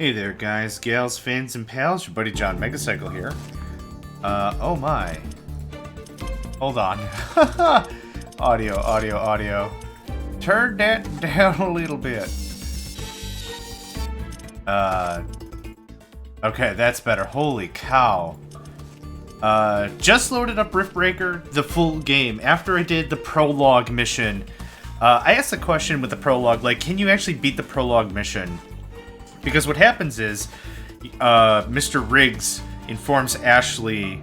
Hey there, guys, gals, fans, and pals. Your buddy John Megacycle here. Oh my. Hold on. Audio. Turn that down a little bit. Okay, that's better. Holy cow. Just loaded up Riftbreaker, the full game, after I did the prologue mission. I asked a question with the prologue, like, can you actually beat the prologue mission? Because what happens is, Mr. Riggs informs Ashley,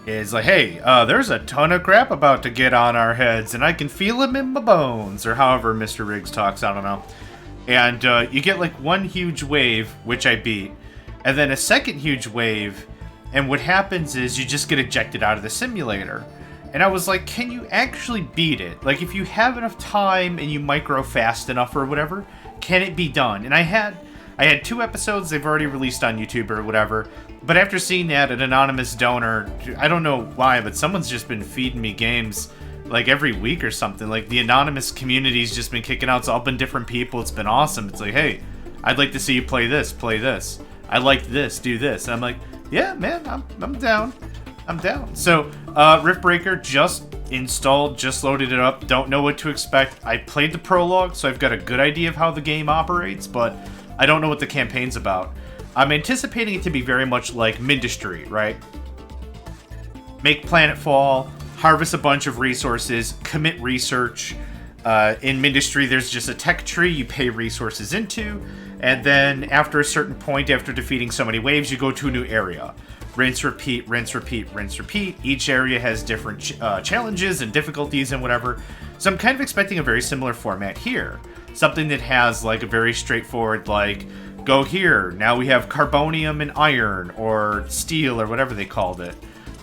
is like, hey, there's a ton of crap about to get on our heads, and I can feel them in my bones, or however Mr. Riggs talks, I don't know. And you get like one huge wave, which I beat, and then a second huge wave, and what happens is you just get ejected out of the simulator. And I was like, can you actually beat it? Like, if you have enough time and you micro fast enough or whatever, can it be done? And I had 2 episodes they've already released on YouTube or whatever, but after seeing that, an anonymous donor, I don't know why, but someone's just been feeding me games like every week or something. Like, the anonymous community's just been kicking out. It's all been different people. It's been awesome. It's like, hey, I'd like to see you play this. I like this, do this. And I'm like, yeah, man, I'm down. So, Riftbreaker just installed, just loaded it up. Don't know what to expect. I played the prologue, so I've got a good idea of how the game operates, but I don't know what the campaign's about. I'm anticipating it to be very much like Mindustry, right? Make planetfall, harvest a bunch of resources, commit research. In Mindustry, there's just a tech tree you pay resources into, and then after a certain point, after defeating so many waves, you go to a new area. Rinse, repeat, rinse, repeat, rinse, repeat. Each area has different challenges and difficulties and whatever. So I'm kind of expecting a very similar format here. Something that has like a very straightforward, like, go here, now we have carbonium and iron, or steel, or whatever they called it.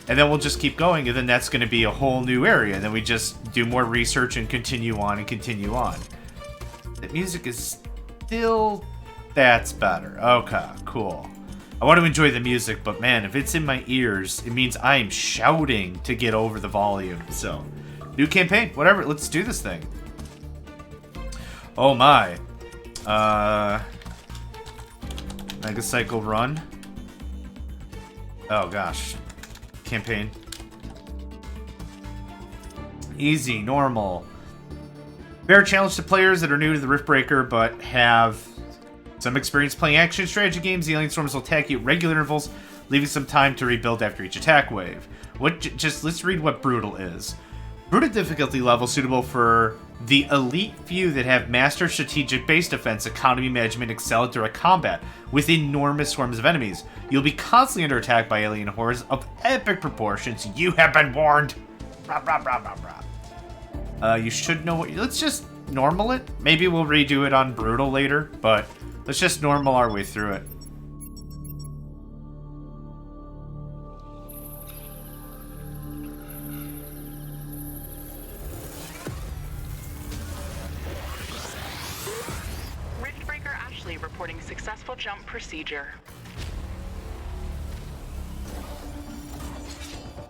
And then we'll just keep going, and then that's going to be a whole new area. And then we just do more research and continue on and continue on. The music is still... That's better. Okay, cool. I want to enjoy the music, but man, if it's in my ears, it means I am shouting to get over the volume. So, new campaign, whatever, let's do this thing. Oh my. Megacycle run. Oh gosh. Campaign. Easy, normal. Fair challenge to players that are new to the Riftbreaker, but have some experience playing action strategy games. The alien storms will attack you at regular intervals, leaving some time to rebuild after each attack wave. Let's read what Brutal is. Brutal difficulty level suitable for the elite few that have master strategic base defense, economy management, excel at direct combat with enormous swarms of enemies. You'll be constantly under attack by alien hordes of epic proportions. You have been warned. Rah, rah, rah, rah, rah. You should know what... Let's just normal it. Maybe we'll redo it on Brutal later, but let's just normal our way through it. Riftbreaker Ashley reporting successful jump procedure.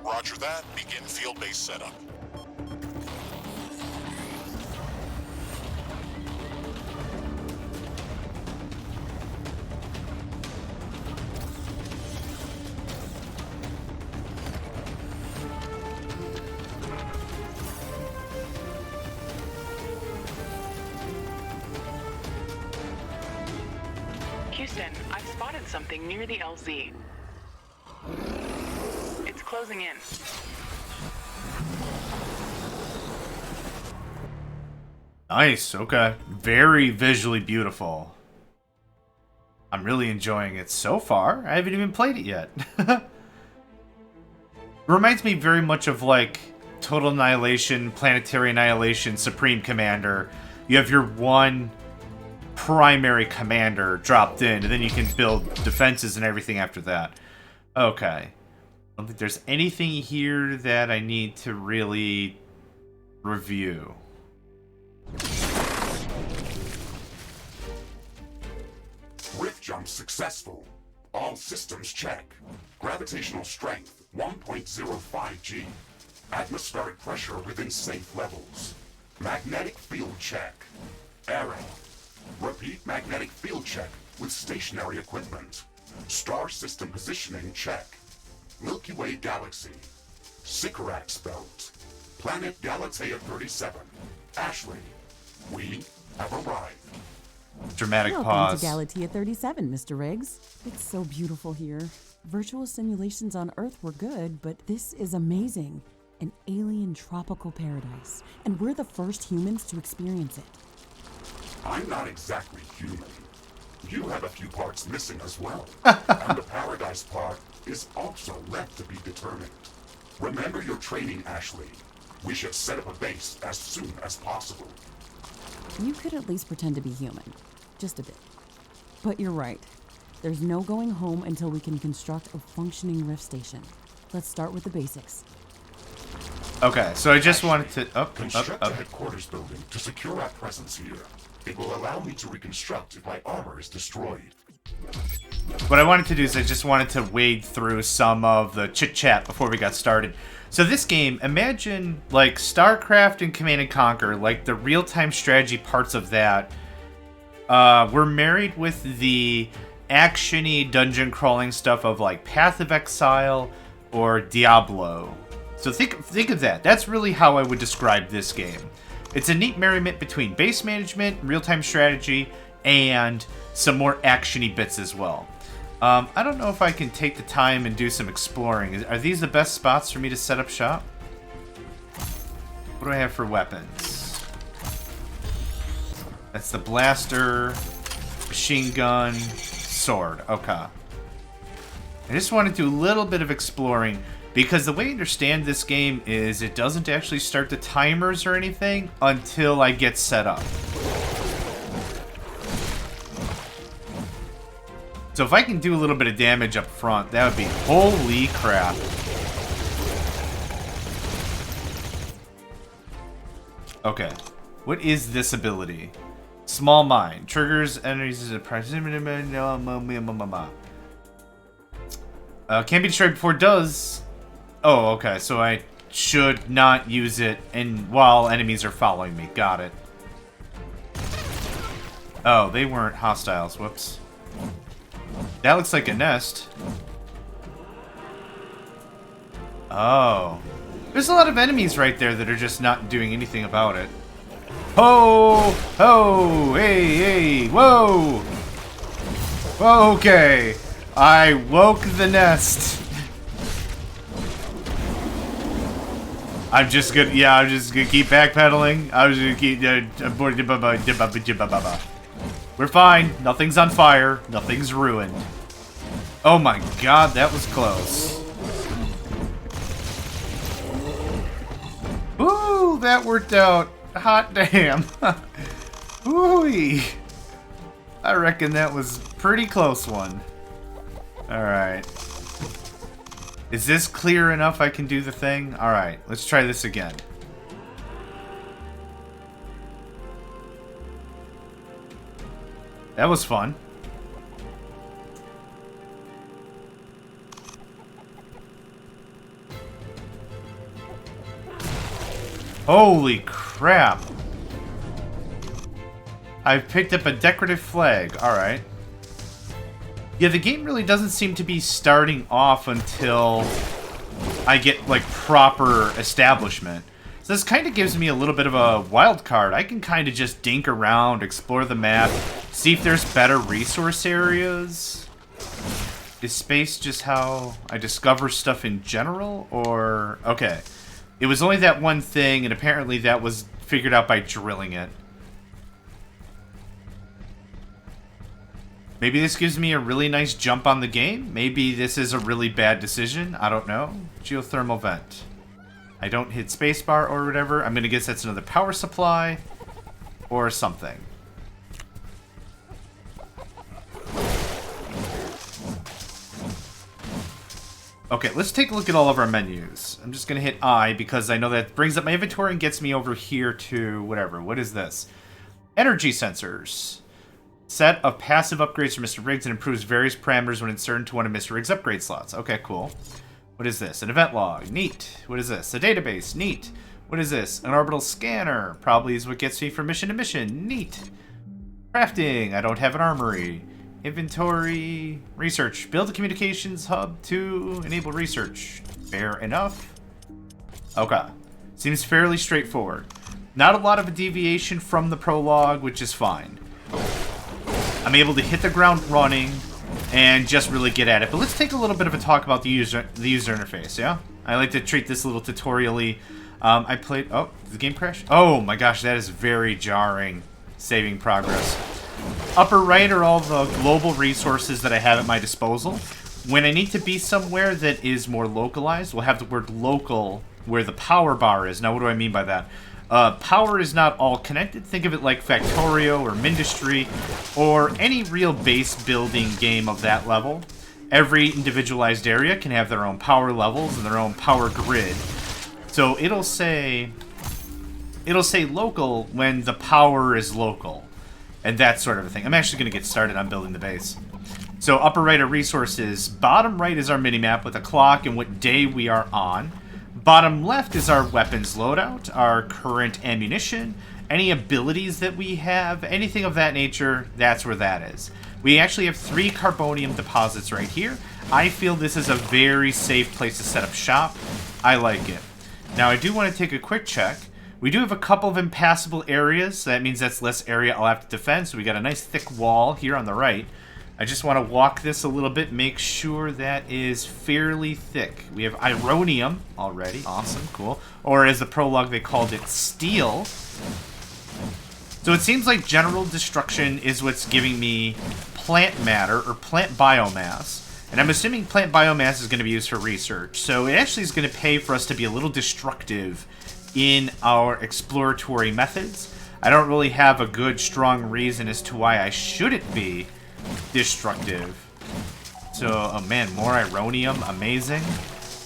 Roger that. Begin field-based setup. Houston, I've spotted something near the LZ. It's closing in. Nice, okay. Very visually beautiful. I'm really enjoying it so far. I haven't even played it yet. Reminds me very much of like Total Annihilation, Planetary Annihilation, Supreme Commander. You have your one primary commander dropped in, and then you can build defenses and everything after that. Okay. I don't think there's anything here that I need to really review. Rift jump successful. All systems check. Gravitational strength 1.05 G. Atmospheric pressure within safe levels. Magnetic field check. Error. Repeat magnetic field check with stationary equipment. Star system positioning check. Milky Way galaxy. Sycorax belt. Planet Galatea 37. Ashley, we have arrived. Dramatic Welcome pause. to Galatea 37, Mr. Riggs. It's so beautiful here. Virtual simulations on Earth were good, but this is amazing. An alien tropical paradise. And we're the first humans to experience it. I'm not exactly human. You have a few parts missing as well. And the paradise part is also left to be determined. Remember your training, Ashley. We should set up a base as soon as possible. You could at least pretend to be human. Just a bit. But you're right. There's no going home until we can construct a functioning rift station. Let's start with the basics. Okay, so I just wanted to... Construct a headquarters building to secure our presence here. It will allow me to reconstruct if my armor is destroyed. What I wanted to do is I just wanted to wade through some of the chit-chat before we got started. So this game, imagine like StarCraft and Command & Conquer, like the real-time strategy parts of that, were married with the action-y dungeon crawling stuff of like Path of Exile or Diablo. So think of that. That's really how I would describe this game. It's a neat merriment between base management, real-time strategy, and some more action-y bits as well. I don't know if I can take the time and do some exploring. Are these the best spots for me to set up shop? What do I have for weapons? That's the blaster, machine gun, sword. Okay. I just want to do a little bit of exploring, because the way I understand this game is it doesn't actually start the timers or anything until I get set up. So if I can do a little bit of damage up front, that would be holy crap. Okay. What is this ability? Small mind. Triggers enemies as a proximity. Can't be destroyed before it does. Oh, okay. So I should not use it while enemies are following me. Got it. Oh, they weren't hostiles. Whoops. That looks like a nest. Oh. There's a lot of enemies right there that are just not doing anything about it. Ho! Ho! Hey! Hey! Whoa! Okay. I woke the nest. I'm just gonna keep backpedaling. I was gonna keep We're fine. Nothing's on fire. Nothing's ruined. Oh my god, that was close. Ooh, that worked out. Hot damn. Ooh-wee. I reckon that was a pretty close one. Alright. Is this clear enough I can do the thing? Alright, let's try this again. That was fun. Holy crap. I've picked up a decorative flag. Alright. Yeah, the game really doesn't seem to be starting off until I get, like, proper establishment. So this kind of gives me a little bit of a wild card. I can kind of just dink around, explore the map, see if there's better resource areas. Is space just how I discover stuff in general? Or... okay. It was only that one thing, and apparently that was figured out by drilling it. Maybe this gives me a really nice jump on the game. Maybe this is a really bad decision. I don't know. Geothermal vent. I don't hit spacebar or whatever. I'm gonna guess that's another power supply. Or something. Okay, let's take a look at all of our menus. I'm just gonna hit I because I know that brings up my inventory and gets me over here to whatever. What is this? Energy sensors. Set of passive upgrades for Mr. Riggs and improves various parameters when inserted into one of Mr. Riggs' upgrade slots. Okay, cool. What is this? An event log. Neat. What is this? A database. Neat. What is this? An orbital scanner. Probably is what gets me from mission to mission. Neat. Crafting. I don't have an armory. Inventory. Research. Build a communications hub to enable research. Fair enough. Okay. Seems fairly straightforward. Not a lot of a deviation from the prologue, which is fine. I'm able to hit the ground running and just really get at it. But let's take a little bit of a talk about the user interface, yeah? I like to treat this a little tutorially. I played... Oh, did the game crash? Oh my gosh, that is very jarring. Saving progress. Upper right are all the global resources that I have at my disposal. When I need to be somewhere that is more localized, we'll have the word local where the power bar is. Now, what do I mean by that? Power is not all connected. Think of it like Factorio or Mindustry or any real base building game of that level. Every individualized area can have their own power levels and their own power grid. So it'll say local when the power is local and that sort of a thing. I'm actually going to get started on building the base. So upper right are resources. Bottom right is our minimap with a clock and what day we are on. Bottom left is our weapons loadout, our current ammunition, any abilities that we have, anything of that nature, that's where that is. We actually have 3 carbonium deposits right here. I feel this is a very safe place to set up shop. I like it. Now I do want to take a quick check. We do have a couple of impassable areas, so that means that's less area I'll have to defend, so we got a nice thick wall here on the right. I just want to walk this a little bit, make sure that is fairly thick. We have Ironium already. Awesome, cool. Or as the prologue, they called it Steel. So it seems like general destruction is what's giving me plant matter, or plant biomass. And I'm assuming plant biomass is going to be used for research. So it actually is going to pay for us to be a little destructive in our exploratory methods. I don't really have a good, strong reason as to why I shouldn't be destructive. So, oh man, more Ironium, amazing.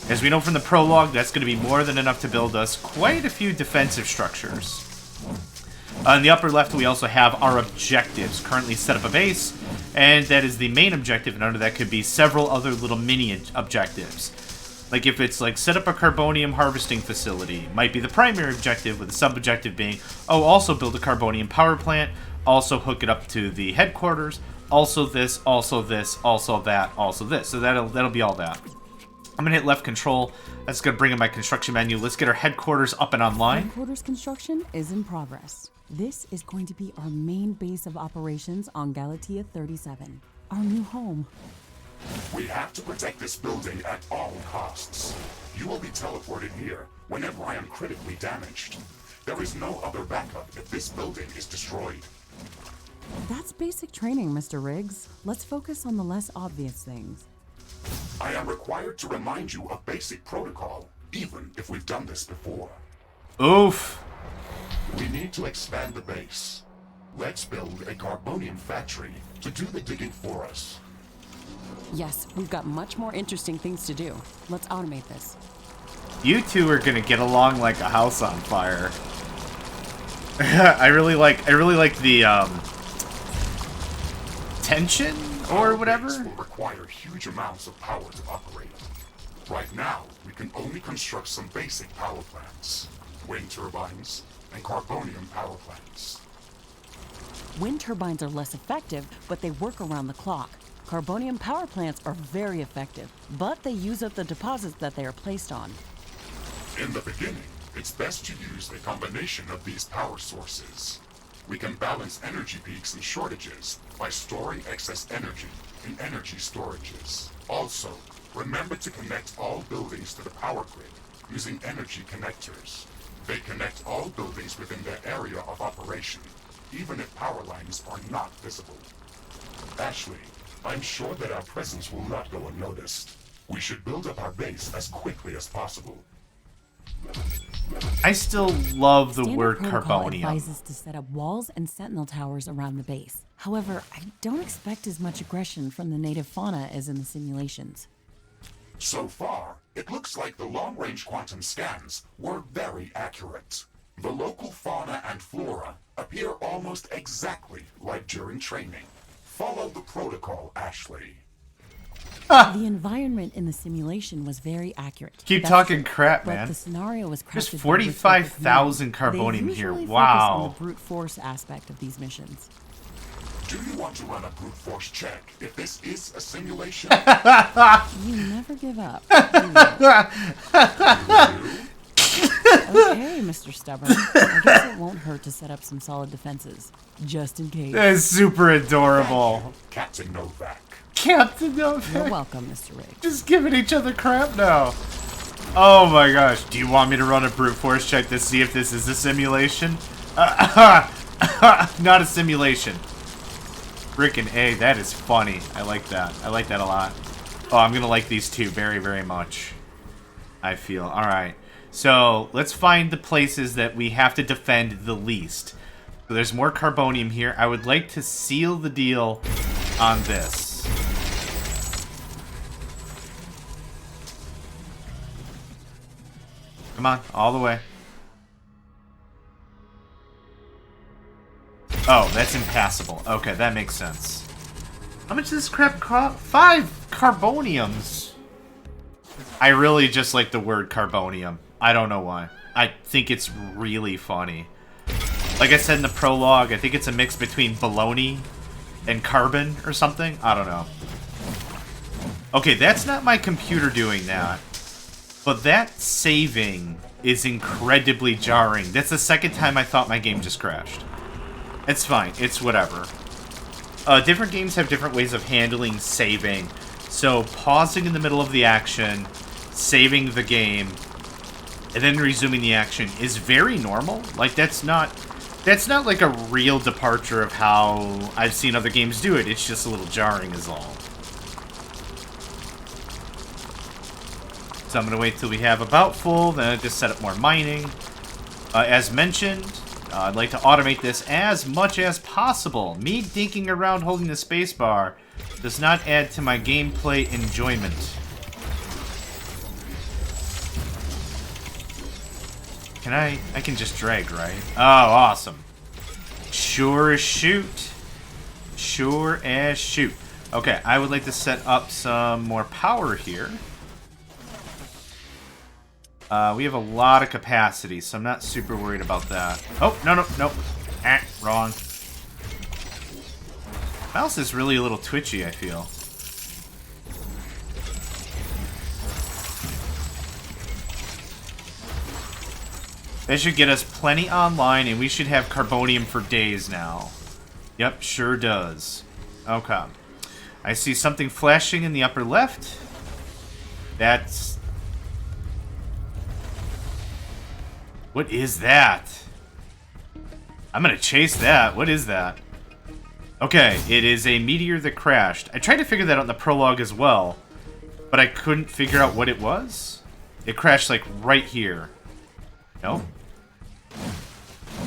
As we know from the prologue, that's going to be more than enough to build us quite a few defensive structures. On the upper left, we also have our objectives. Currently set up a base, and that is the main objective, and under that could be several other little mini objectives. Like if it's like set up a carbonium harvesting facility, might be the primary objective, with the sub-objective being, oh, also build a carbonium power plant, also hook it up to the headquarters, also this, also this, also that, also this. So that'll be all that. I'm gonna hit left control. That's gonna bring in my construction menu. Let's get our headquarters up and online. Headquarters construction is in progress. This is going to be our main base of operations on Galatea 37, our new home. We have to protect this building at all costs. You will be teleported here whenever I am critically damaged. There is no other backup if this building is destroyed. That's basic training, Mr. Riggs. Let's focus on the less obvious things. I am required to remind you of basic protocol, even if we've done this before. Oof. We need to expand the base. Let's build a carbonium factory to do the digging for us. Yes, we've got much more interesting things to do. Let's automate this. You two are gonna get along like a house on fire. I really like the tension or whatever. Our base will require huge amounts of power to operate. Right now, we can only construct some basic power plants, wind turbines, and carbonium power plants. Wind turbines are less effective, but they work around the clock. Carbonium power plants are very effective, but they use up the deposits that they are placed on. In the beginning, it's best to use a combination of these power sources. We can balance energy peaks and shortages by storing excess energy in energy storages. Also, remember to connect all buildings to the power grid using energy connectors. They connect all buildings within their area of operation, even if power lines are not visible. Ashley, I'm sure that our presence will not go unnoticed. We should build up our base as quickly as possible. I still love the Standard word protocol carbonium. advises to set up walls and sentinel towers around the base. However, I don't expect as much aggression from the native fauna as in the simulations. So far, it looks like the long-range quantum scans were very accurate. The local fauna and flora appear almost exactly like during training. Follow the protocol, Ashley. The environment in the simulation was very accurate. Keep That's talking true, crap, but man. the scenario was crafted. There's by 45,000 Riftbreaker. carbonium They here. usually focus Wow. on the brute force aspect of these missions. Do you want to run a brute force check if this is a simulation? You never give up. do you? Okay, Mr. Stubborn. I guess it won't hurt to set up some solid defenses, just in case. That is super adorable. Captain Novak. Captain Novak. You're welcome, Mr. Riggs. Just giving each other crap now. Oh my gosh. Do you want me to run a brute force check to see if this is a simulation? Not a simulation. Frickin' A, that is funny. I like that. I like that a lot. Oh, I'm gonna like these two very, very much. I feel. Alright. So, let's find the places that we have to defend the least. So there's more carbonium here. I would like to seal the deal on this. Come on, all the way. Oh, that's impassable. Okay, that makes sense. How much does this crap cost? 5 carboniums. I really just like the word carbonium. I don't know why. I think it's really funny. Like I said in the prologue, I think it's a mix between baloney and carbon or something. I don't know. Okay, that's not my computer doing that. But that saving is incredibly jarring. That's the second time I thought my game just crashed. It's fine. It's whatever. Different games have different ways of handling saving. So pausing in the middle of the action, saving the game, and then resuming the action is very normal. Like, that's not like a real departure of how I've seen other games do it. It's just a little jarring is all. So I'm going to wait till we have about full, then I just set up more mining. As mentioned, I'd like to automate this as much as possible. Me dinking around holding the spacebar does not add to my gameplay enjoyment. I can just drag, right? Oh, awesome. Sure as shoot. Sure as shoot. Okay, I would like to set up some more power here. We have a lot of capacity, so I'm not super worried about that. Oh, no. Wrong. Mouse is really a little twitchy, I feel. That should get us plenty online, and we should have carbonium for days now. Yep, sure does. Okay. I see something flashing in the upper left. That's... What is that? I'm gonna chase that. What is that? Okay, it is a meteor that crashed. I tried to figure that out in the prologue as well, but I couldn't figure out what it was. It crashed, like, right here. No?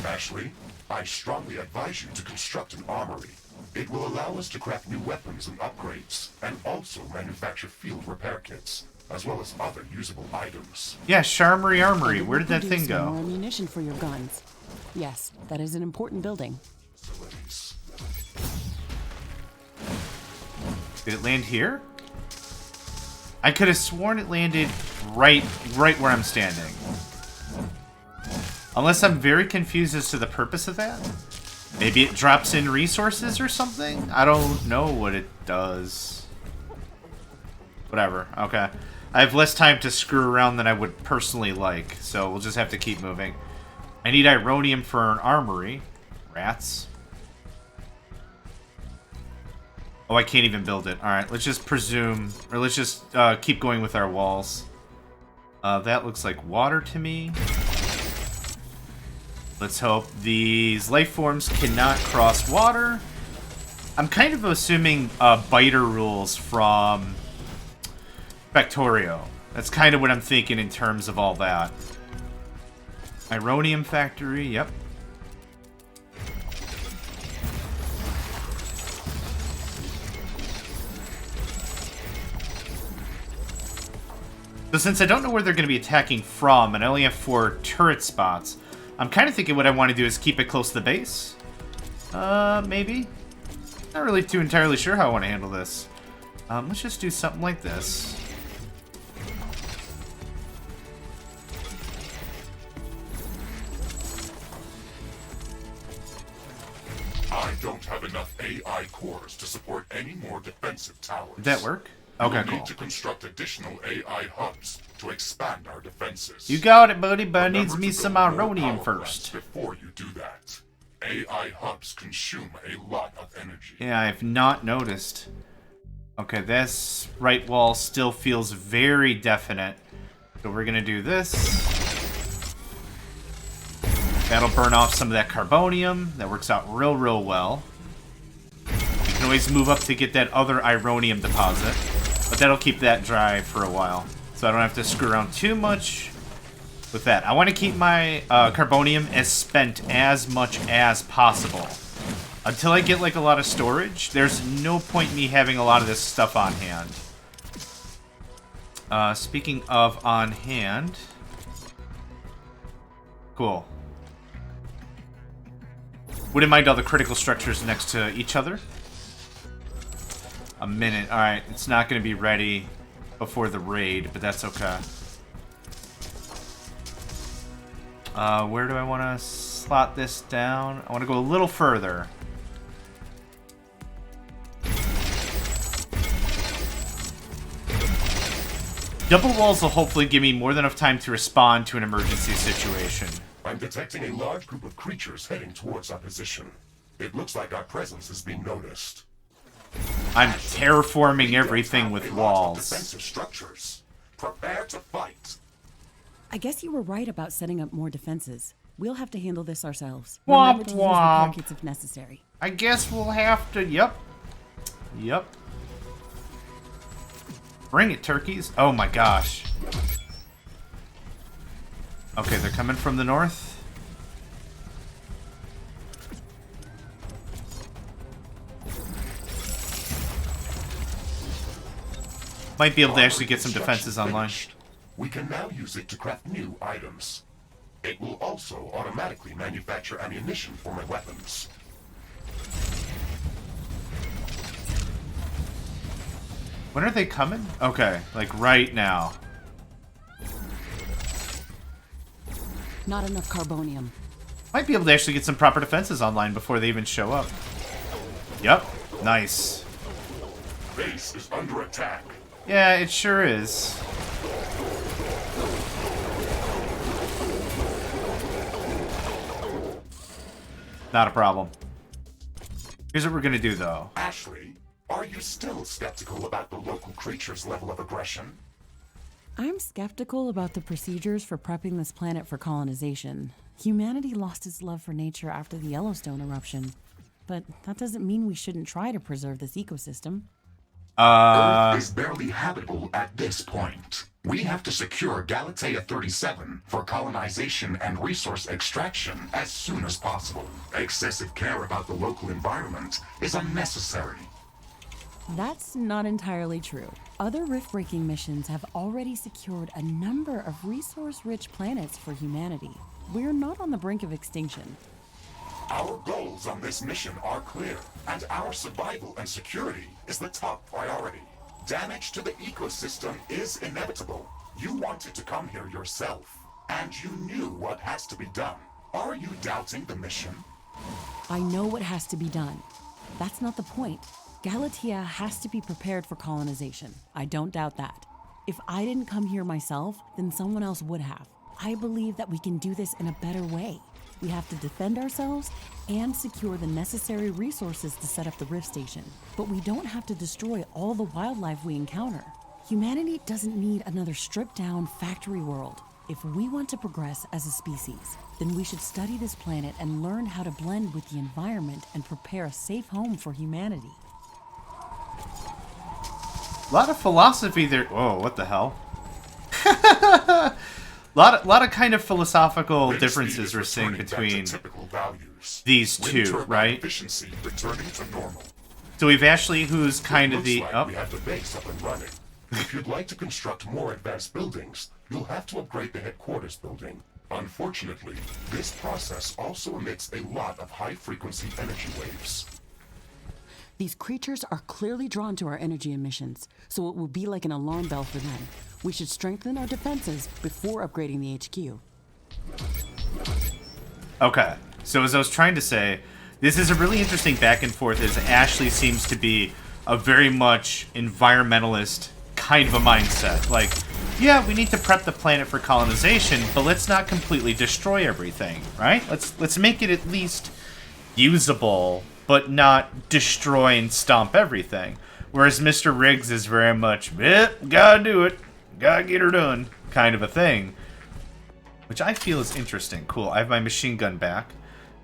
Ashley, I strongly advise you to construct an armory. It will allow us to craft new weapons and upgrades, and also manufacture field repair kits, as well as other usable items. Yeah, Sharmory Armory. Where did that thing go? More ammunition for your guns. Yes, that is an important building. Facilities. Did it land here? I could have sworn it landed right where I'm standing. Unless I'm very confused as to the purpose of that. Maybe it drops in resources or something? I don't know what it does. Whatever. Okay. I have less time to screw around than I would personally like, so we'll just have to keep moving. I need ironium for an armory. Rats. Oh, I can't even build it. Alright, let's just presume, or let's just keep going with our walls. That looks like water to me. Let's hope these life forms cannot cross water. I'm kind of assuming biter rules from Factorio. That's kind of what I'm thinking in terms of all that. Ironium factory, yep. So since I don't know where they're going to be attacking from, and I only have 4 turret spots, I'm kind of thinking what I want to do is keep it close to the base. Maybe? Not really too entirely sure how I want to handle this. Let's just do something like this. I don't have enough AI AI cores to support any more defensive towers. Did that work? Okay, We'll cool. need to construct additional AI hubs to expand our defenses. You got it, buddy, but it Remember needs to me build some more ironium power plants first. Before you do that, AI hubs consume a lot of energy. Yeah, I've not noticed. Okay, this right wall still feels very definite. So we're gonna do this. That'll burn off some of that carbonium. That works out real, real well. You can always move up to get that other ironium deposit. But that'll keep that dry for a while. So I don't have to screw around too much with that. I want to keep my carbonium as spent as much as possible. Until I get like a lot of storage, there's no point in me having a lot of this stuff on hand. Speaking of on hand... Cool. Wouldn't mind all the critical structures next to each other. A minute. Alright, it's not going to be ready before the raid, but that's okay. Where do I want to slot this down? I want to go a little further. Double walls will hopefully give me more than enough time to respond to an emergency situation. I'm detecting a large group of creatures heading towards our position. It looks like our presence is being noticed. I'm terraforming everything with Defensive walls. structures. Prepare to fight. I guess you were right about setting up more defenses. We'll have to handle this ourselves. Womp Remember to use repair womp. kits if necessary. I guess we'll have to... Yep. Yep. Bring it, turkeys. Oh my gosh. Okay, they're coming from the north. Might be able to actually get some defenses online. We can now use it to craft new items. It will also automatically manufacture ammunition for my weapons. When are they coming? Okay, like right now. Not enough carbonium. Might be able to actually get some proper defenses online before they even show up. Yep, nice. Base is under attack. Yeah, it sure is. Not a problem. Here's what we're gonna do, though. Ashley, are you still skeptical about the local creature's level of aggression? I'm skeptical about the procedures for prepping this planet for colonization. Humanity lost its love for nature after the Yellowstone eruption. But that doesn't mean we shouldn't try to preserve this ecosystem. Earth is barely habitable at this point. We have to secure Galatea 37 for colonization and resource extraction as soon as possible. Excessive care about the local environment is unnecessary. That's not entirely true. Other rift-breaking missions have already secured a number of resource-rich planets for humanity. We're not on the brink of extinction. Our goals on this mission are clear, and our survival and security is the top priority. Damage to the ecosystem is inevitable. You wanted to come here yourself, and you knew what has to be done. Are you doubting the mission? I know what has to be done. That's not the point. Galatea has to be prepared for colonization. I don't doubt that. If I didn't come here myself, then someone else would have. I believe that we can do this in a better way. We have to defend ourselves and secure the necessary resources to set up the Rift Station. But we don't have to destroy all the wildlife we encounter. Humanity doesn't need another stripped-down factory world. If we want to progress as a species, then we should study this planet and learn how to blend with the environment and prepare a safe home for humanity. A lot of philosophy there. Whoa, what the hell? lot of kind of philosophical Wind differences speed we're is seeing returning back to between typical values. these Wind two, turbine right? Efficiency returning to normal. So we've Ashley, who's kind of Looks the... like Oh, we have the base up and running. If you'd like to construct more advanced buildings, you'll have to upgrade the headquarters building. Unfortunately, this process also emits a lot of high-frequency energy waves. These creatures are clearly drawn to our energy emissions, so it will be like an alarm bell for them. We should strengthen our defenses before upgrading the HQ. okay. So as I was trying to say, This is a really interesting back and forth, as Ashley seems to be a very much environmentalist kind of a mindset. Like, yeah, we need to prep the planet for colonization, but let's not completely destroy everything, right? Let's make it at least usable, but not destroy and stomp everything. Whereas Mr. Riggs is very much, gotta do it, gotta get her done, kind of a thing. Which I feel is interesting. Cool, I have my machine gun back.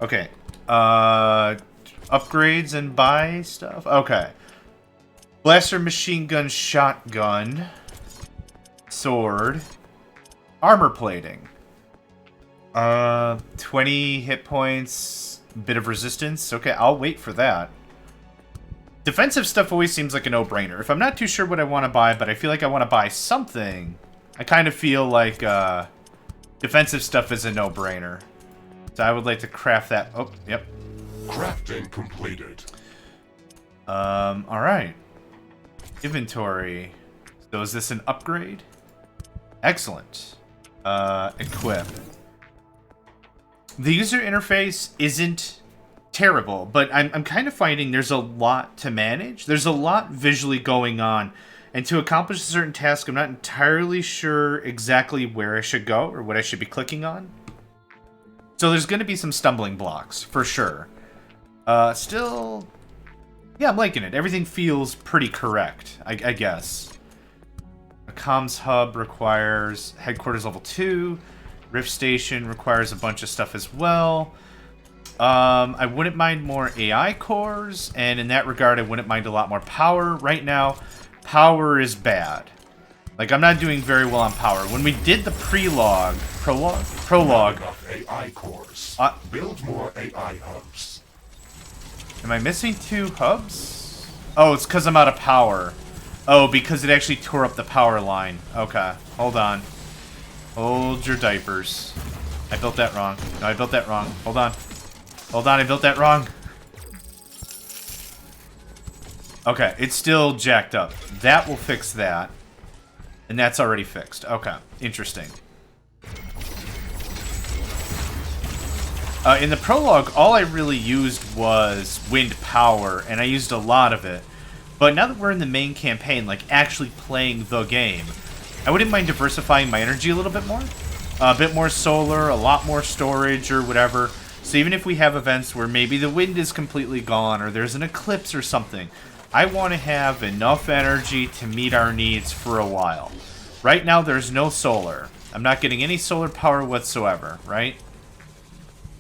Okay, upgrades and buy stuff? Okay. Blaster, machine gun, shotgun, sword, armor plating. 20 hit points, bit of resistance. Okay, I'll wait for that. Defensive stuff always seems like a no-brainer. If I'm not too sure what I want to buy, but I feel like I want to buy something, I kind of feel like defensive stuff is a no-brainer. So I would like to craft that. Oh, yep. Crafting completed. Alright. Inventory. So is this an upgrade? Excellent. Equip. The user interface isn't terrible, but I'm kind of finding there's a lot to manage. There's a lot visually going on, and to accomplish a certain task, I'm not entirely sure exactly where I should go or what I should be clicking on. So there's going to be some stumbling blocks, for sure. Still, yeah, I'm liking it. Everything feels pretty correct, I guess. A comms hub requires headquarters level 2. Rift station requires a bunch of stuff as well. I wouldn't mind more AI cores, and in that regard, I wouldn't mind a lot more power. Right now, power is bad. Like, I'm not doing very well on power. When we did the prologue. Enough AI cores. Build more AI hubs. Am I missing 2 hubs? Oh, it's because I'm out of power. Oh, because it actually tore up the power line. Okay, hold on. Hold your diapers. I built that wrong. No, I built that wrong. Hold on. Hold on, I built that wrong. Okay, it's still jacked up. That will fix that. And that's already fixed. Okay, interesting. In the prologue, all I really used was wind power, and I used a lot of it. But now that we're in the main campaign, like actually playing the game, I wouldn't mind diversifying my energy a little bit more. A bit more solar, a lot more storage, or whatever. So even if we have events where maybe the wind is completely gone, or there's an eclipse or something, I want to have enough energy to meet our needs for a while. Right now, there's no solar. I'm not getting any solar power whatsoever, right?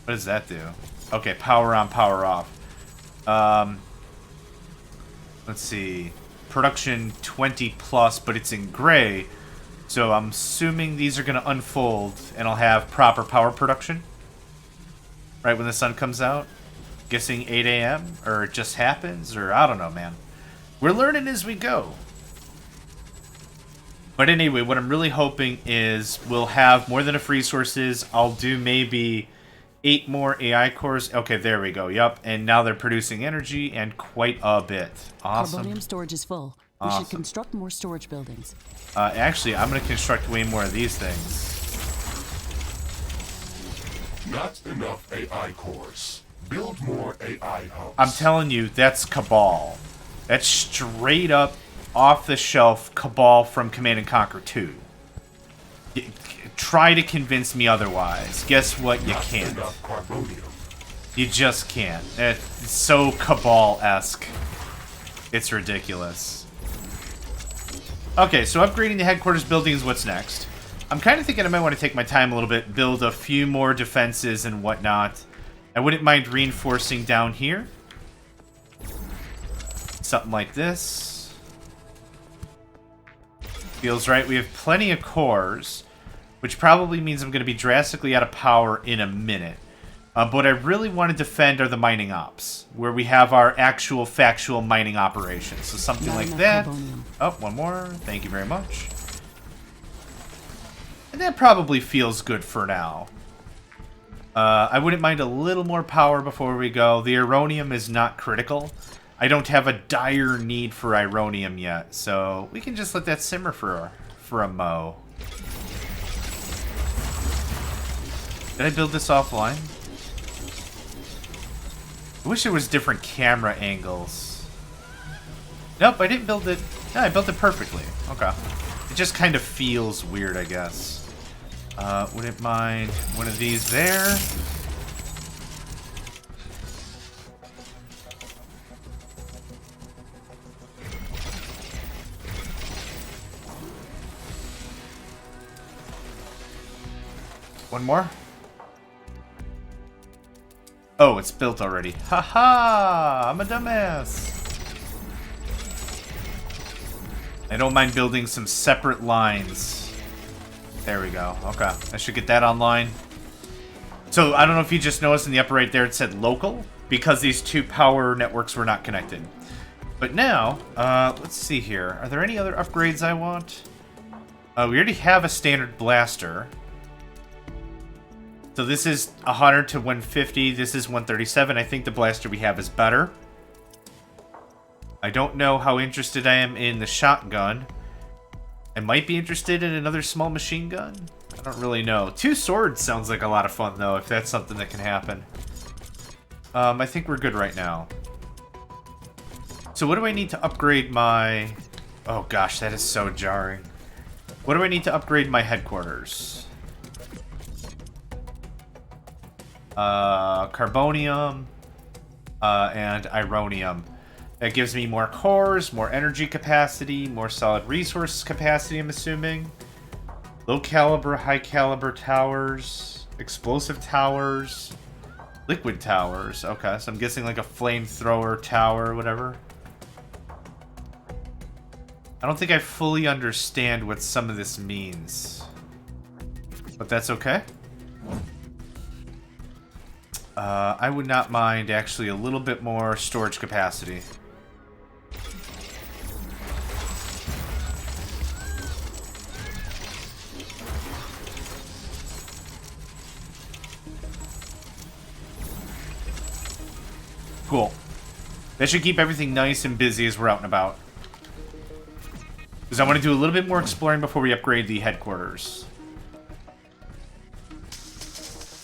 What does that do? Okay, power on, power off. Let's see. Production 20 plus, but it's in gray. So I'm assuming these are going to unfold, and I'll have proper power production. Right when the sun comes out. Guessing 8 a.m. or it just happens, or I don't know, man. We're learning as we go. But anyway, what I'm really hoping is we'll have more than enough resources. I'll do maybe 8 more AI cores. Okay, there we go. Yup, and now they're producing energy, and quite a bit. Awesome. Carbonium storage is full. We should construct more storage buildings. Actually, I'm going to construct way more of these things. Not enough AI cores. Build more AI hubs. I'm telling you, that's Cabal. That's straight up, off-the-shelf Cabal from Command & Conquer 2. Try to convince me otherwise. Guess what? You can't. You just can't. It's so Cabal-esque. It's ridiculous. Okay, so upgrading the headquarters building is what's next. I'm kind of thinking I might want to take my time a little bit, build a few more defenses and whatnot. I wouldn't mind reinforcing down here. Something like this. Feels right. We have plenty of cores, which probably means I'm going to be drastically out of power in a minute. But what I really want to defend are the mining ops, where we have our actual factual mining operations. So something like that. Oh, one more. Thank you very much. And that probably feels good for now. I wouldn't mind a little more power before we go. The Ironium is not critical. I don't have a dire need for Ironium yet, so we can just let that simmer for a mo. Did I build this offline? I wish there was different camera angles. Nope, I didn't build it. No, I built it perfectly. Okay. It just kind of feels weird, I guess. Wouldn't mind one of these there. One more. Oh, it's built already. Haha! I'm a dumbass. I don't mind building some separate lines. There we go. Okay. I should get that online. So, I don't know if you just noticed in the upper right there it said local, because these two power networks were not connected. But now, let's see here. Are there any other upgrades I want? We already have a standard blaster. So this is 100 to 150. This is 137. I think the blaster we have is better. I don't know how interested I am in the shotgun. I might be interested in another small machine gun. I don't really know. 2 swords sounds like a lot of fun, though, if that's something that can happen. I think we're good right now. So what do I need to upgrade my... Oh gosh, that is so jarring. What do I need to upgrade my headquarters? Carbonium, and Ironium. That gives me more cores, more energy capacity, more solid resource capacity, I'm assuming. Low caliber, high caliber towers, explosive towers, liquid towers. Okay, so I'm guessing like a flamethrower tower or whatever. I don't think I fully understand what some of this means, but that's okay. I would not mind actually a little bit more storage capacity. Cool. That should keep everything nice and busy as we're out and about. Because I want to do a little bit more exploring before we upgrade the headquarters.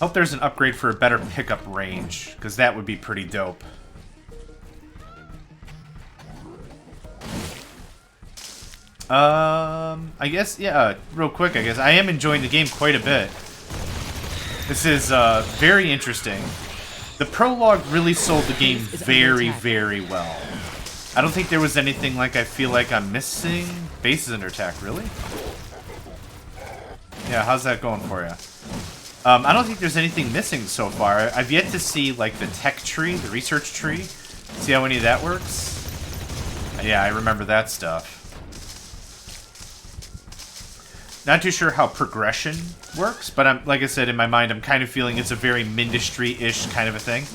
Hope there's an upgrade for a better pickup range, because that would be pretty dope. I guess, yeah, real quick, I guess. I am enjoying the game quite a bit. This is, very interesting. The prologue really sold the game very, very well. I don't think there was anything like I feel like I'm missing. Base is under attack, really? Yeah, how's that going for you? I don't think there's anything missing so far. I've yet to see, like, the tech tree, the research tree. See how any of that works? Yeah, I remember that stuff. Not too sure how progression works, but I'm, like I said, in my mind, I'm kind of feeling it's a very Mindustry-ish kind of a thing.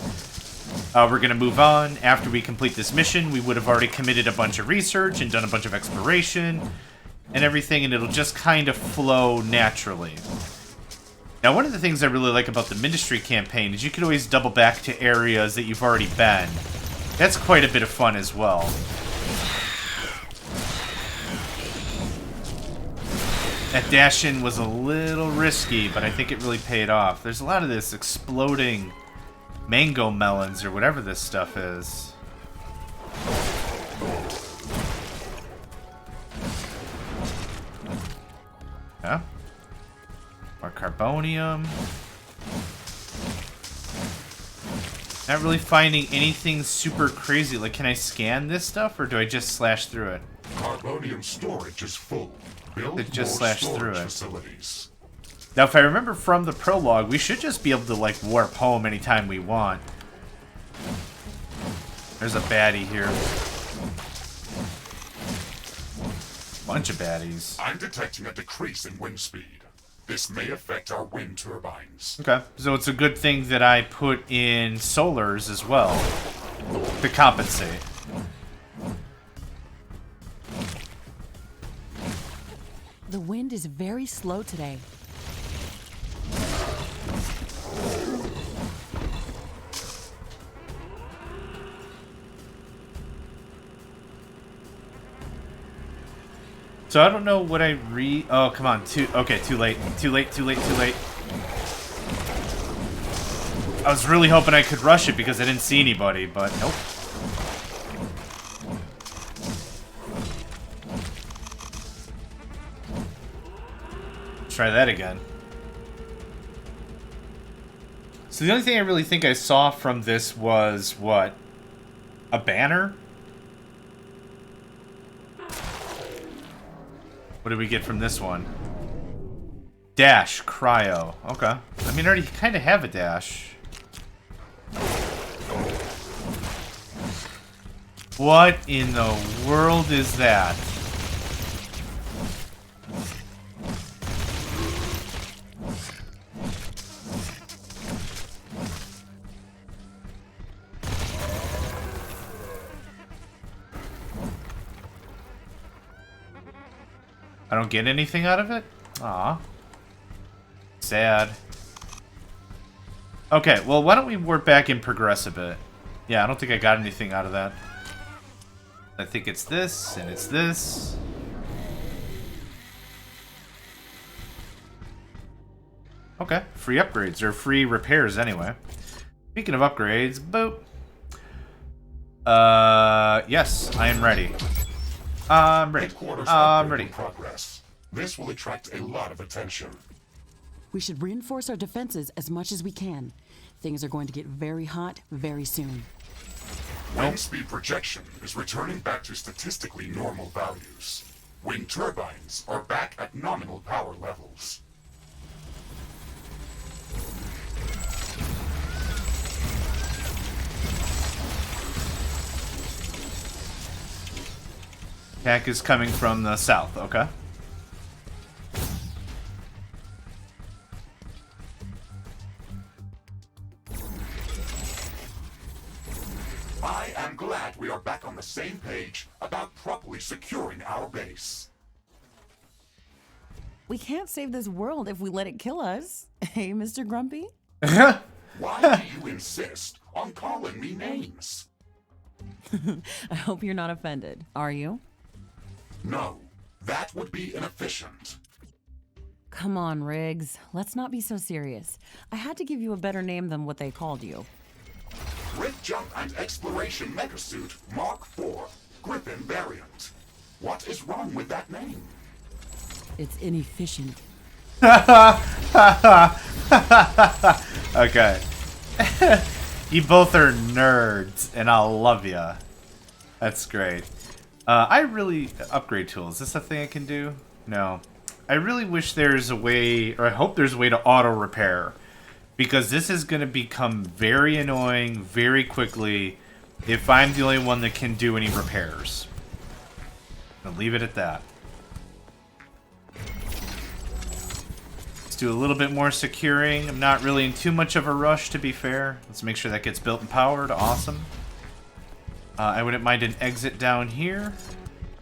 We're going to move on. After we complete this mission, we would have already committed a bunch of research and done a bunch of exploration and everything, and it'll just kind of flow naturally. Now, one of the things I really like about the Mindustry campaign is you can always double back to areas that you've already been. That's quite a bit of fun as well. That dash-in was a little risky, but I think it really paid off. There's a lot of this exploding mango melons or whatever this stuff is. Yeah. More carbonium. Not really finding anything super crazy. Like, can I scan this stuff, or do I just slash through it? Carbonium storage is full. Build It just more slashed through storage it. facilities. Now, if I remember from the prologue, we should just be able to, like, warp home anytime we want. There's a baddie here. Bunch of baddies. I'm detecting a decrease in wind speed. This may affect our wind turbines. Okay, so it's a good thing that I put in solars as well to compensate. The wind is very slow today. So I don't know what I Oh, come on. Okay, too late. Too late. I was really hoping I could rush it because I didn't see anybody, but nope. Try that again. So the only thing I really think I saw from this was, what? A banner? What did we get from this one? Dash, cryo. Okay. I mean, I already kind of have a dash. What in the world is that? I don't get anything out of it? Aw. Sad. Okay, well, why don't we work back and progress a bit? Yeah, I don't think I got anything out of that. I think it's this, and it's this. Okay, free upgrades, or free repairs anyway. Speaking of upgrades, boop. Yes, I am ready. I'm ready. I'm ready. Progress. This will attract a lot of attention. We should reinforce our defenses as much as we can. Things are going to get very hot very soon. Wind speed projection is returning back to statistically normal values. Wind turbines are back at nominal power levels. Attack is coming from the south, okay. I am glad we are back on the same page about properly securing our base. We can't save this world if we let it kill us. Hey, Mr. Grumpy? Why do you insist on calling me names? I hope you're not offended. Are you? No, that would be inefficient. Come on, Riggs. Let's not be so serious. I had to give you a better name than what they called you. Rift Jump and Exploration Megasuit Mark IV Griffin variant. What is wrong with that name? It's inefficient. Okay. You both are nerds, and I love ya. That's great. I really... Upgrade tools. Is this a thing I can do? No. I really wish there's a way, or I hope there's a way to auto-repair. Because this is going to become very annoying very quickly if I'm the only one that can do any repairs. I'll leave it at that. Let's do a little bit more securing. I'm not really in too much of a rush, to be fair. Let's make sure that gets built and powered. Awesome. I wouldn't mind an exit down here.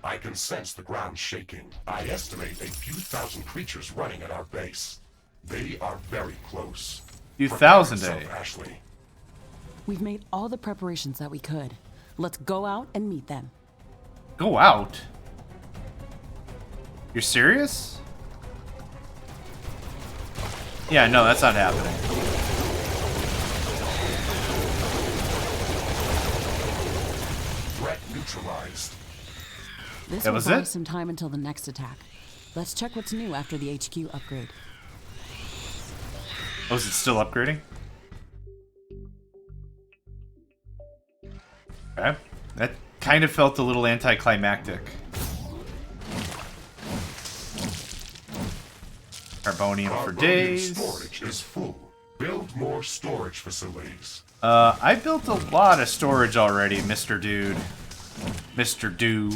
I can sense the ground shaking. I estimate a few thousand creatures running at our base. They are very close. Few thousand, Prepare yourself, Ashley. We've made all the preparations that we could. Let's go out and meet them. Go out? You're serious? Yeah, no, that's not happening. Threat neutralized. This That will was buy it? us some time until the next attack. Let's check what's new after the HQ upgrade. Oh, is it still upgrading? Okay. That kind of felt a little anticlimactic. Carbonium for days. Storage is full. Build more storage facilities. I built a lot of storage already, Mr. Dude. Mr. Do.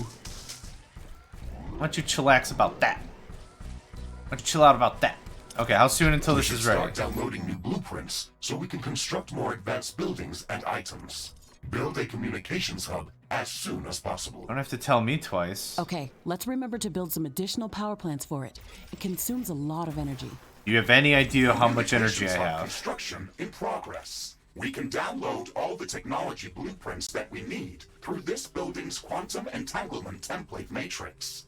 Why don't you chillax about that? Why don't you chill out about that? Okay, how soon until this is ready? Start downloading new blueprints so we can construct more advanced buildings and items. Build a communications hub as soon as possible. Don't have to tell me twice. Okay, let's remember to build some additional power plants for it. It consumes a lot of energy. You have any idea how much energy I Communications hub have? Construction in progress. We can download all the technology blueprints that we need through this building's quantum entanglement template matrix.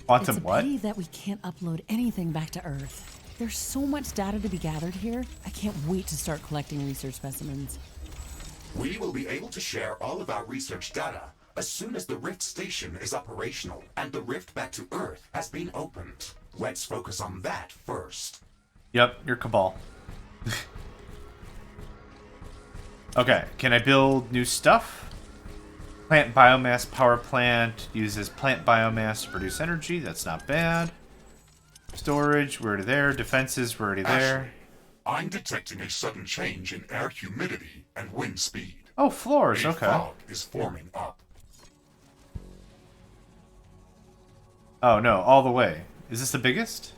Quantum It's a what? pity that we can't upload anything back to Earth. There's so much data to be gathered here. I can't wait to start collecting research specimens. We will be able to share all of our research data as soon as the Rift Station is operational and the rift back to Earth has been opened. Let's focus on that first. Yep, you're Cabal. Okay, can I build new stuff? Plant biomass power plant uses plant biomass to produce energy. That's not bad. Storage, we're already there. Defenses, we're already there. Ashley, I'm detecting a sudden change in air humidity and wind speed. Oh, floors, A okay. fog is forming up. Oh no, all the way. Is this the biggest?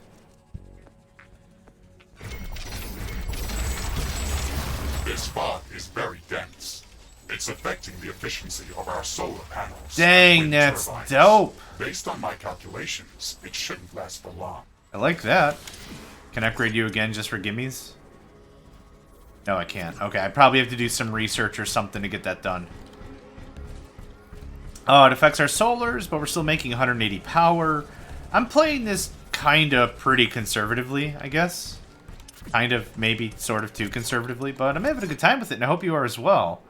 This fog is very dense. It's affecting the efficiency of our solar panels. Dang, and wind that's turbines. dope. Based on my calculations, it shouldn't last for long. I like that. Can I upgrade you again just for gimmies? No, I can't. Okay, I probably have to do some research or something to get that done. Oh, it affects our solars, but we're still making 180 power. I'm playing this kind of pretty conservatively, I guess. Kind of, maybe, sort of too conservatively, but I'm having a good time with it, and I hope you are as well.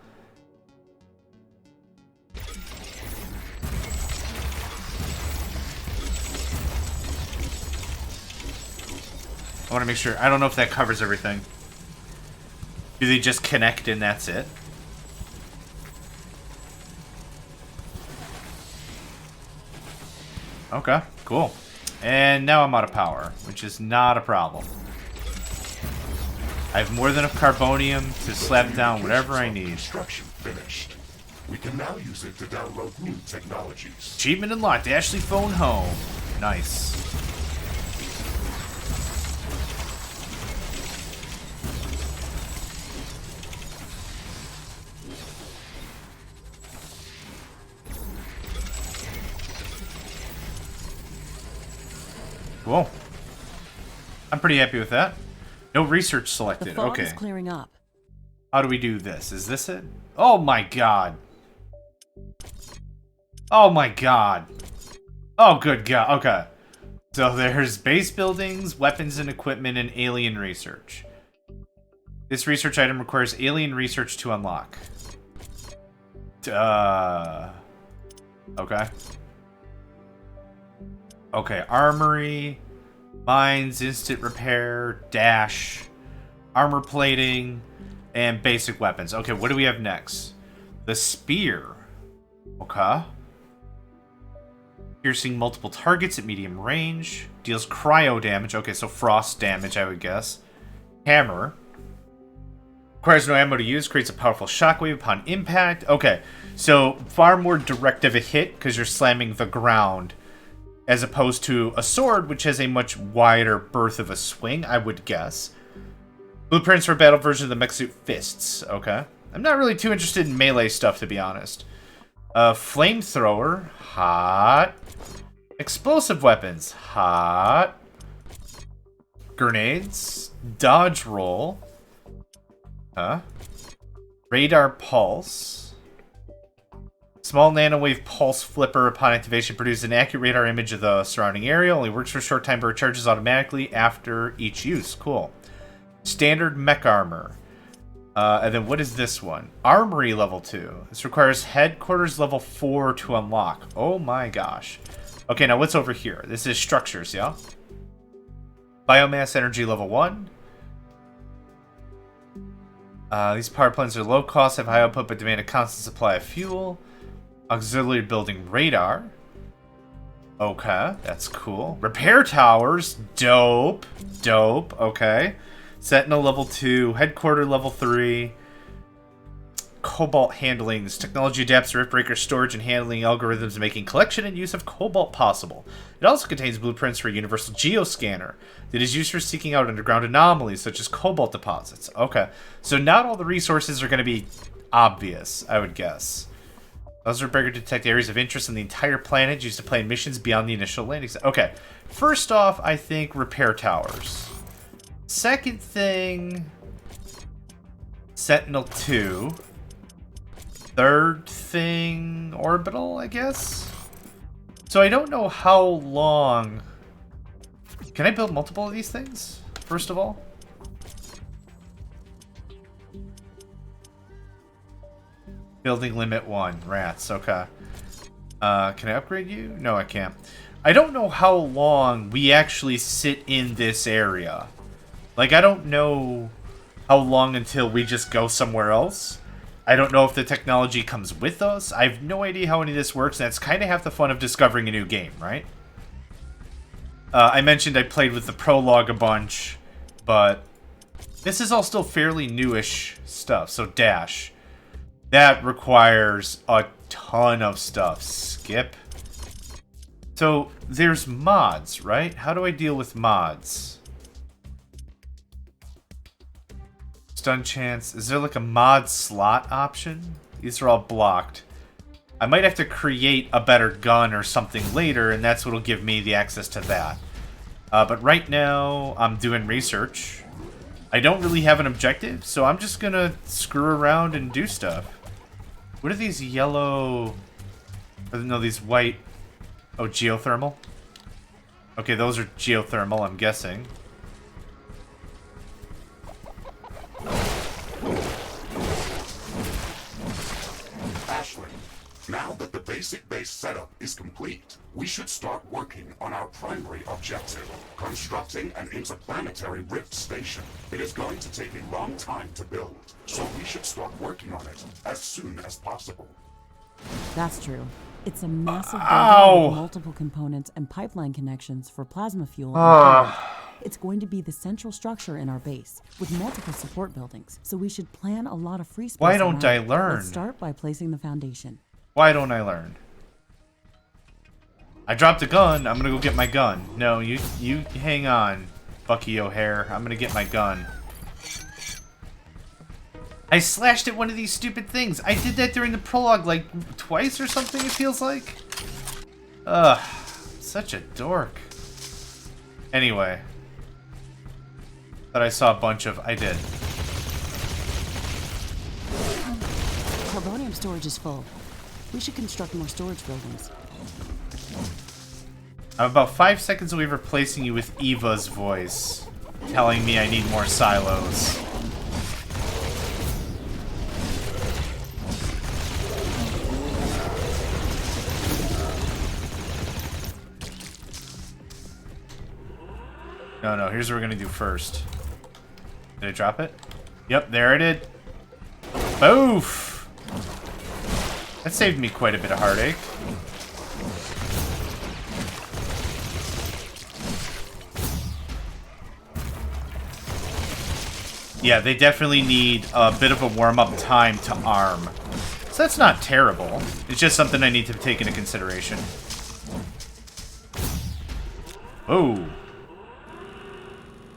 I want to make sure. I don't know if that covers everything. Do they just connect and that's it? Okay, cool. And now I'm out of power, which is not a problem. I have more than enough carbonium to slap down whatever I need. Construction finished. We can now use it to download new technologies. Achievement unlocked. Ashley phone home. Nice. Cool. I'm pretty happy with that. No research The selected. fog Okay. is clearing up. How do we do this? Is this it? Oh my god. Oh my god. Oh good god. Okay. So there's base buildings, weapons and equipment, and alien research. This research item requires alien research to unlock. Okay. Okay, armory, mines, instant repair, dash, armor plating, and basic weapons. Okay, what do we have next? The spear. Okay. Piercing multiple targets at medium range. Deals cryo damage. Okay, so frost damage, I would guess. Hammer. Requires no ammo to use. Creates a powerful shockwave upon impact. Okay, so far more direct of a hit because you're slamming the ground, as opposed to a sword, which has a much wider berth of a swing, I would guess. Blueprints for a battle version of the Megacycle fists. Okay. I'm not really too interested in melee stuff, to be honest. Flamethrower. Hot. Explosive weapons. Hot. Grenades. Dodge roll. Huh? Radar pulse. Small nanowave pulse flipper upon activation produces an accurate radar image of the surrounding area. Only works for a short time but recharges automatically after each use. Cool. Standard mech armor. And then what is this one? Armory level 2. This requires headquarters level 4 to unlock. Oh my gosh. Okay, now what's over here? This is structures, yeah? Biomass energy level 1. These power plants are low cost, have high output, but demand a constant supply of fuel. Auxiliary building radar. Okay, that's cool. Repair towers. Dope. Dope. Okay. Sentinel level 2. Headquarter level 3. Cobalt handling. This technology adapts to Riftbreaker storage and handling algorithms, making collection and use of cobalt possible. It also contains blueprints for a universal geoscanner that is used for seeking out underground anomalies such as cobalt deposits. Okay, so not all the resources are going to be obvious, I would guess. Allows Riftbreaker to detect areas of interest in the entire planet used to plan missions beyond the initial landing site. Okay, first off, I think repair towers. Second thing, Sentinel 2. Third thing, orbital, I guess? So I don't know how long... Can I build multiple of these things? first of all? Building limit 1. Rats, okay. Can I upgrade you? No, I can't. I don't know how long we actually sit in this area. Like, I don't know how long until we just go somewhere else. I don't know if the technology comes with us. I have no idea how any of this works, and that's kind of half the fun of discovering a new game, right? I mentioned I played with the prologue a bunch, but this is all still fairly newish stuff. So dash. That requires a ton of stuff. Skip. So there's mods, right? How do I deal with mods? Stun chance. Is there like a mod slot option? These are all blocked. I might have to create a better gun or something later, and that's what'll give me the access to that. But right now, I'm doing research. I don't really have an objective, so I'm just gonna screw around and do stuff. What are these yellow... No, these white... Oh, geothermal? Okay, those are geothermal, I'm guessing. Ashley, now that the basic base setup is complete, we should start working on our primary objective, constructing an interplanetary rift station. It is going to take a long time to build, so we should start working on it as soon as possible. That's true. It's a massive Ow. building with multiple components and pipeline connections for plasma fuel and fuel. It's going to be the central structure in our base, with multiple support buildings, so we should plan a lot of free space. Why don't I around. learn? Let's start by placing the foundation. Why don't I learn? I dropped a gun. I'm gonna go get my gun. No, you hang on, Bucky O'Hare. I'm gonna get my gun. I slashed at one of these stupid things. I did that during the prologue like twice or something, it feels like. Ugh, such a dork. Anyway. Thought I saw a bunch of... I did. Carbonium storage is full. We should construct more storage buildings. I'm about 5 seconds away from replacing you with Eva's voice, telling me I need more silos. No, here's what we're gonna do first. Did I drop it? Yep, there I did. Boof! That saved me quite a bit of heartache. Yeah, they definitely need a bit of a warm-up time to arm. So that's not terrible. It's just something I need to take into consideration. Oh.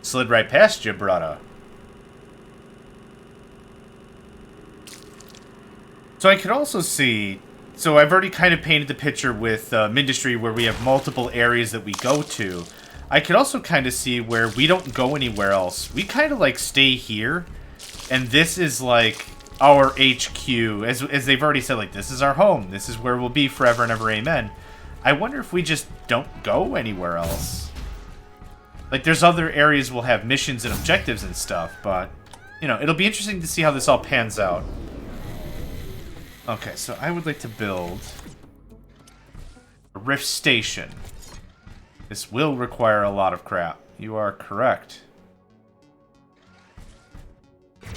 Slid right past you, brother. So I could also see... So I've already kind of painted the picture with Mindustry where we have multiple areas that we go to. I could also kind of see where we don't go anywhere else. We kind of like stay here. And this is like our HQ. As they've already said, like, this is our home. This is where we'll be forever and ever, amen. I wonder if we just don't go anywhere else. Like, there's other areas we'll have missions and objectives and stuff, but, you know, it'll be interesting to see how this all pans out. Okay, so I would like to build a rift station. This will require a lot of crap. You are correct.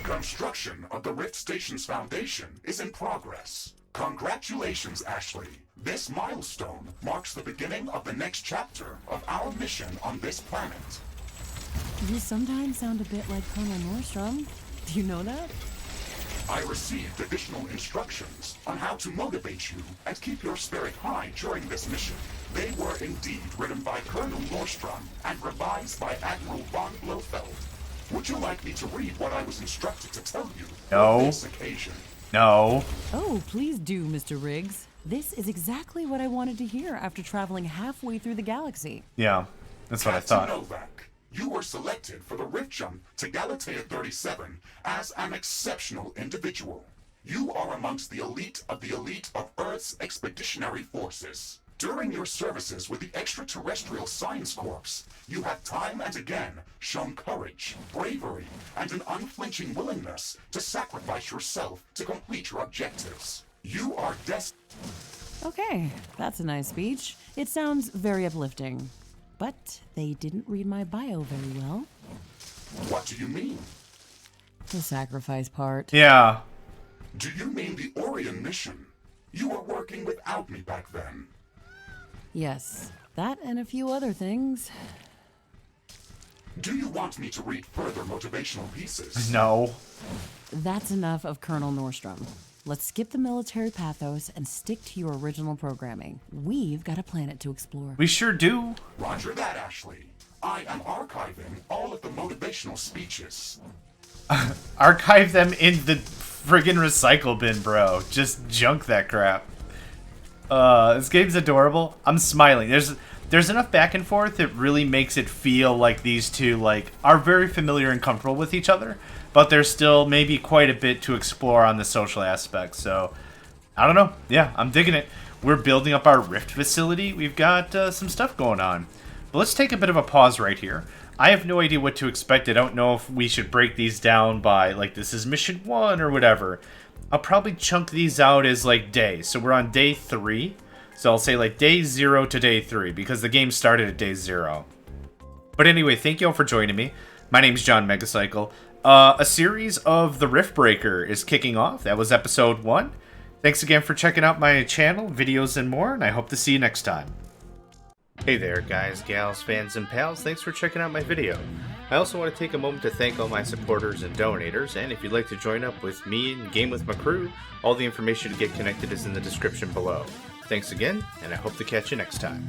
Construction of the rift station's foundation is in progress. Congratulations, Ashley. This milestone marks the beginning of the next chapter of our mission on this planet. You sometimes sound a bit like Colonel Nordstrom. Do you know that? I received additional instructions on how to motivate you and keep your spirit high during this mission. They were indeed written by Colonel Nordstrom and revised by Admiral von Blofeld. Would you like me to read what I was instructed to tell you on this occasion? No. Oh, please do, Mr. Riggs. This is exactly what I wanted to hear after traveling halfway through the galaxy. Yeah, that's what I Captain thought. Novak, you were selected for the rift jump to Galatea 37 as an exceptional individual. You are amongst the elite of Earth's expeditionary forces. During your services with the Extraterrestrial Science Corps, you have time and again shown courage, bravery, and an unflinching willingness to sacrifice yourself to complete your objectives. You are destined. Okay, that's a nice speech. It sounds very uplifting. But they didn't read my bio very well. What do you mean? The sacrifice part. Yeah. Do you mean the Orion mission? You were working without me back then. Yes, that and a few other things. Do you want me to read further motivational pieces? No. That's enough of Colonel Nordstrom. Let's skip the military pathos and stick to your original programming. We've got a planet to explore. We sure do. Roger that, Ashley. I am archiving all of the motivational speeches. Archive them in the friggin' recycle bin, bro. Just junk that crap. This game's adorable. I'm smiling. There's enough back and forth that really makes it feel like these two are very familiar and comfortable with each other, but there's still maybe quite a bit to explore on the social aspect. So I don't know. Yeah, I'm digging it. We're building up our Rift facility. We've got some stuff going on. But let's take a bit of a pause right here. I have no idea what to expect. I don't know if we should break these down by this is mission 1 or whatever. I'll probably chunk these out as days. So we're on day 3. So I'll say day 0 to day 3 because the game started at day 0. But anyway, thank you all for joining me. My name's John Megacycle. A series of the Riftbreaker is kicking off. That was episode 1. Thanks again for checking out my channel, videos, and more, and I hope to see you next time. Hey there, guys, gals, fans, and pals. Thanks for checking out my video. I also want to take a moment to thank all my supporters and donators, and if you'd like to join up with me and game with my crew, all the information to get connected is in the description below. Thanks again, and I hope to catch you next time.